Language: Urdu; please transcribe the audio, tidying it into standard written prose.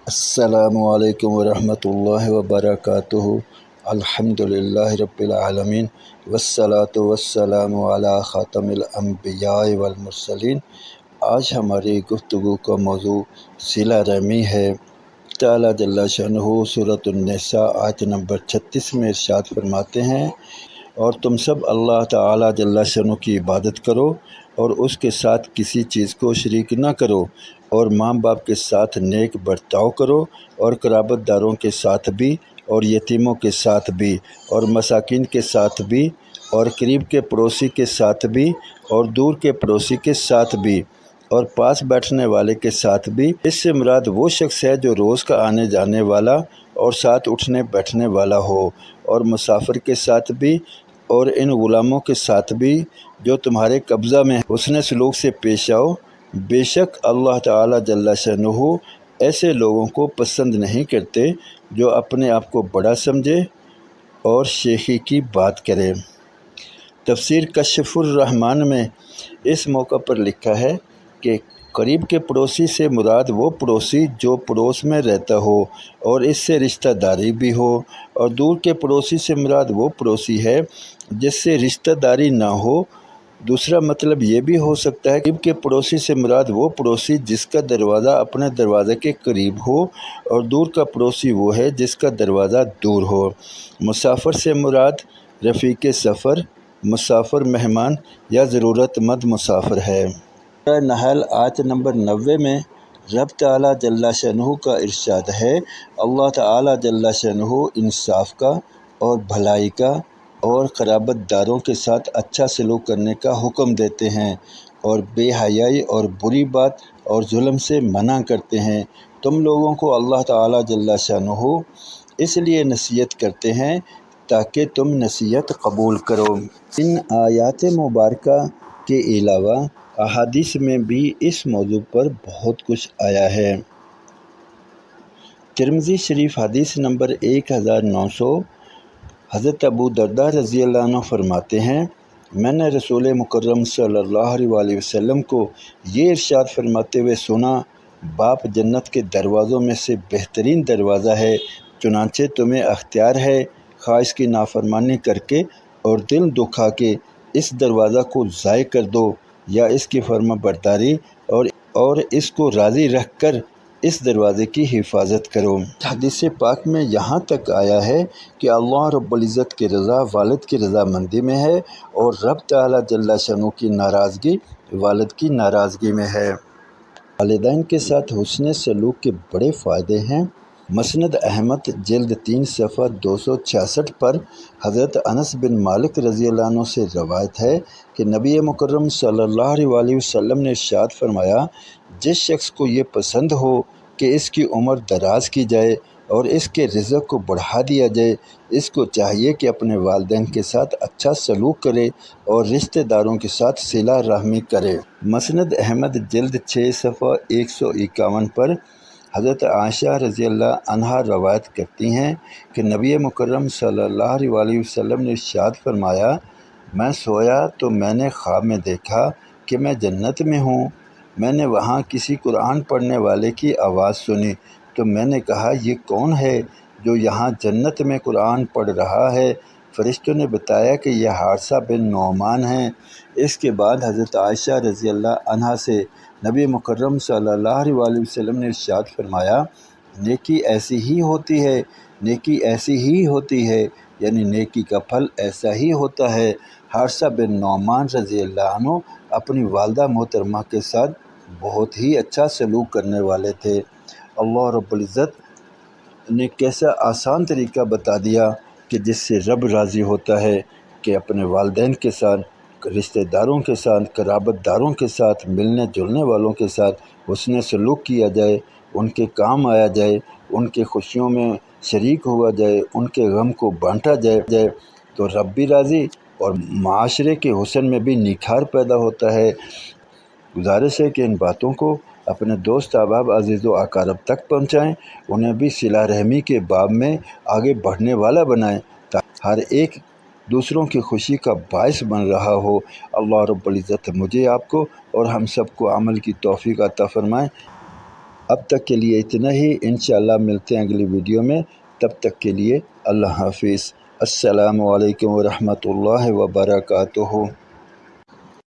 السلام علیکم ورحمۃ اللہ وبرکاتہ۔ الحمدللہ رب العالمین والصلاة والسلام علی خاتم الانبیاء والمرسلین۔ آج ہماری گفتگو کا موضوع صلہ رحمی ہے۔ تعالیٰ جل شانہ سورۃ النساء آیت نمبر 36 میں ارشاد فرماتے ہیں، اور تم سب اللہ تعالیٰ جل شانہ کی عبادت کرو اور اس کے ساتھ کسی چیز کو شریک نہ کرو، اور ماں باپ کے ساتھ نیک برتاؤ کرو، اور قرابت داروں کے ساتھ بھی، اور یتیموں کے ساتھ بھی، اور مساکین کے ساتھ بھی، اور قریب کے پڑوسی کے ساتھ بھی، اور دور کے پڑوسی کے ساتھ بھی، اور پاس بیٹھنے والے کے ساتھ بھی۔ اس سے مراد وہ شخص ہے جو روز کا آنے جانے والا اور ساتھ اٹھنے بیٹھنے والا ہو، اور مسافر کے ساتھ بھی، اور ان غلاموں کے ساتھ بھی جو تمہارے قبضہ میں حسن سلوک سے پیش آؤ۔ بے شک اللہ تعالیٰ جل شانہ ایسے لوگوں کو پسند نہیں کرتے جو اپنے آپ کو بڑا سمجھے اور شیخی کی بات کرے۔ تفسیر کشف الرحمن میں اس موقع پر لکھا ہے کہ قریب کے پڑوسی سے مراد وہ پڑوسی جو پڑوس میں رہتا ہو اور اس سے رشتہ داری بھی ہو، اور دور کے پڑوسی سے مراد وہ پڑوسی ہے جس سے رشتہ داری نہ ہو۔ دوسرا مطلب یہ بھی ہو سکتا ہے کہ قریب کے پڑوسی سے مراد وہ پڑوسی جس کا دروازہ اپنے دروازے کے قریب ہو، اور دور کا پڑوسی وہ ہے جس کا دروازہ دور ہو۔ مسافر سے مراد رفیق سفر، مسافر مہمان یا ضرورت مند مسافر ہے۔ سورہ نحل آیت نمبر 90 میں رب تعالیٰ جل شانہ کا ارشاد ہے، اللہ تعالیٰ جل شانہ انصاف کا اور بھلائی کا اور قرابت داروں کے ساتھ اچھا سلوک کرنے کا حکم دیتے ہیں، اور بے حیائی اور بری بات اور ظلم سے منع کرتے ہیں۔ تم لوگوں کو اللہ تعالیٰ جل شانہ اس لیے نصیحت کرتے ہیں تاکہ تم نصیحت قبول کرو۔ ان آیات مبارکہ کے علاوہ احادیث میں بھی اس موضوع پر بہت کچھ آیا ہے۔ ترمذی شریف حدیث نمبر 1900، حضرت ابو درداء رضی اللہ عنہ فرماتے ہیں، میں نے رسول مکرم صلی اللہ علیہ وسلم کو یہ ارشاد فرماتے ہوئے سنا، باپ جنت کے دروازوں میں سے بہترین دروازہ ہے، چنانچہ تمہیں اختیار ہے، خواہ اس کی نافرمانی کر کے اور دل دکھا کے اس دروازہ کو ضائع کر دو، یا اس کی فرما برداری اور اس کو راضی رکھ کر اس دروازے کی حفاظت کرو۔ حدیث پاک میں یہاں تک آیا ہے کہ اللہ رب العزت کی رضا والد کی رضامندی میں ہے، اور رب تعالیٰ جل شانہ کی ناراضگی والد کی ناراضگی میں ہے۔ والدین کے ساتھ حسن سلوک کے بڑے فائدے ہیں۔ مسند احمد جلد 3 صفحہ 266 پر حضرت انس بن مالک رضی اللہ عنہ سے روایت ہے کہ نبی مکرم صلی اللہ علیہ وسلم نے ارشاد فرمایا، جس شخص کو یہ پسند ہو کہ اس کی عمر دراز کی جائے اور اس کے رزق کو بڑھا دیا جائے، اس کو چاہیے کہ اپنے والدین کے ساتھ اچھا سلوک کرے اور رشتہ داروں کے ساتھ صلہ رحمی کرے۔ مسند احمد جلد 6 صفحہ 151 پر حضرت عائشہ رضی اللہ عنہا روایت کرتی ہیں کہ نبی مکرم صلی اللہ علیہ وسلم نے ارشاد فرمایا، میں سویا تو میں نے خواب میں دیکھا کہ میں جنت میں ہوں۔ میں نے وہاں کسی قرآن پڑھنے والے کی آواز سنی تو میں نے کہا، یہ کون ہے جو یہاں جنت میں قرآن پڑھ رہا ہے؟ فرشتوں نے بتایا کہ یہ حارثہ بن نعمان ہیں۔ اس کے بعد حضرت عائشہ رضی اللہ عنہا سے نبی مکرم صلی اللہ علیہ وسلم نے ارشاد فرمایا، نیکی ایسی ہی ہوتی ہے، نیکی ایسی ہی ہوتی ہے، یعنی نیکی کا پھل ایسا ہی ہوتا ہے۔ حارثہ بن نعمان رضی اللہ عنہ اپنی والدہ محترمہ کے ساتھ بہت ہی اچھا سلوک کرنے والے تھے۔ اللہ رب العزت نے کیسا آسان طریقہ بتا دیا کہ جس سے رب راضی ہوتا ہے کہ اپنے والدین کے ساتھ، رشتہ داروں کے ساتھ، قرابت داروں کے ساتھ، ملنے جلنے والوں کے ساتھ حسن سلوک کیا جائے، ان کے کام آیا جائے، ان کے خوشیوں میں شریک ہوا جائے، ان کے غم کو بانٹا جائے تو رب بھی راضی اور معاشرے کے حسن میں بھی نکھار پیدا ہوتا ہے۔ گزارش ہے کہ ان باتوں کو اپنے دوست احباب عزیز و اقارب تک پہنچائیں، انہیں بھی صلہ رحمی کے باب میں آگے بڑھنے والا بنائیں تاکہ ہر ایک دوسروں کی خوشی کا باعث بن رہا ہو۔ اللہ رب العزت مجھے، آپ کو اور ہم سب کو عمل کی توفیق عطا فرمائے۔ اب تک کے لیے اتنا ہی، انشاءاللہ ملتے ہیں اگلی ویڈیو میں، تب تک کے لیے اللہ حافظ۔ السلام علیکم ورحمۃ اللہ وبرکاتہ۔